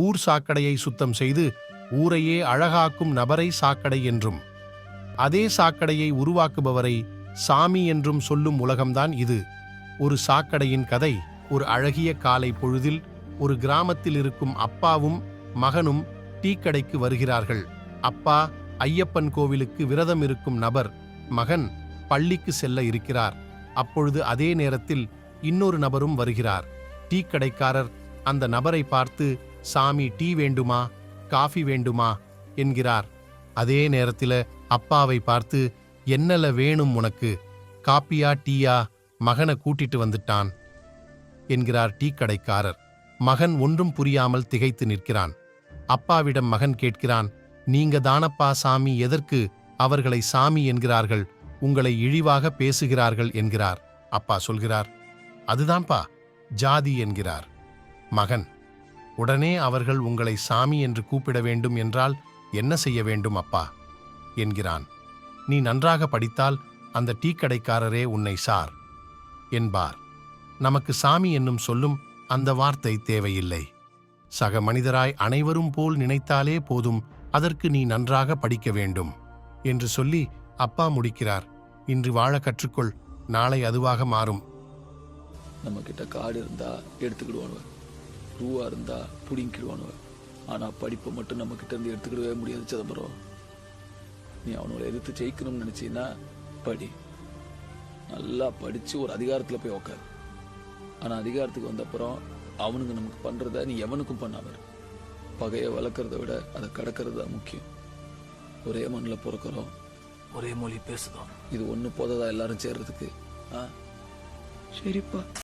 ஊர் சாக்கடையை சுத்தம் செய்து ஊரையே அழகாக்கும் நபரை சாக்கடை என்றும், அதே சாக்கடையை உருவாக்குபவரை சாமி என்றும் சொல்லும் உலகம்தான் இது. ஒரு சாக்கடையின் கதை. ஒரு அழகிய காலை பொழுதில் ஒரு கிராமத்தில் இருக்கும் அப்பாவும் மகனும் டீக்கடைக்கு வருகிறார்கள். அப்பா ஐயப்பன் கோவிலுக்கு விரதம் இருக்கும் நபர், மகன் பள்ளிக்கு செல்ல இருக்கிறார். அப்பொழுது அதே நேரத்தில் இன்னொரு நபரும் வருகிறார். டீக்கடைக்காரர் அந்த நபரை பார்த்து, சாமி டீ வேண்டுமா, காஃபி வேண்டுமா என்கிறார். அதே நேரத்தில் அப்பாவை பார்த்து, என்னல வேணும் உனக்கு, காப்பியா டீயா, மகனை கூட்டிட்டு வந்துட்டான் என்கிறார் டீக்கடைக்காரர். மகன் ஒன்றும் புரியாமல் திகைத்து நிற்கிறான். அப்பாவிடம் மகன் கேட்கிறான், நீங்க தானப்பா சாமி, எதற்கு அவர்களை சாமி என்கிறார்கள், உங்களை இழிவாக பேசுகிறார்கள் என்கிறார். அப்பா சொல்கிறார், அதுதான்ப்பா ஜாதி என்கிறார். மகன், உடனே அவர்கள் உங்களை சாமி என்று கூப்பிட வேண்டும் என்றால் என்ன செய்ய வேண்டும் அப்பா என்கிறான். நீ நன்றாக படித்தால் அந்த டீக்கடைக்காரரே உன்னை சார் என்பார். நமக்கு சாமி என்னும் சொல்லும் அந்த வார்த்தை தேவையில்லை. சக மனிதராய் அனைவரும் போல் நினைத்தாலே போதும், அதற்கு நீ நன்றாக படிக்க வேண்டும் என்று சொல்லி அப்பா முடிக்கிறார். இன்று வாழ கற்றுக்கொள், நாளை அதுவாக மாறும். நம்ம கிட்ட காடு இருந்தா எடுத்துக்கிடுவானுவ, ரூவா இருந்தா புடிங்கிடுவானுவ. ஆனா படிப்பை மட்டும் நம்ம கிட்ட இருந்து எடுத்துக்கிடவே முடியாது சிதம்பரம். நீ அவனோட எதிர்த்து ஜெயிக்கணும்னு நினைச்சீன்னா படி, நல்லா படிச்சு ஒரு அதிகாரத்துல போய் உக்காரு. ஆனா அதிகாரத்துக்கு வந்த அப்புறம் அவனுங்க நமக்கு பண்றத நீ எவனுக்கும் பண்ணாம, பகையை வளர்க்கறத விட அதை கடக்கிறது தான் முக்கியம். ஒரே மண்ணில் பிறக்கிறோம், ஒரே மொழி பேசுதோம், இது ஒண்ணு போததா எல்லாரும் சேர்றதுக்கு. சரிப்பா.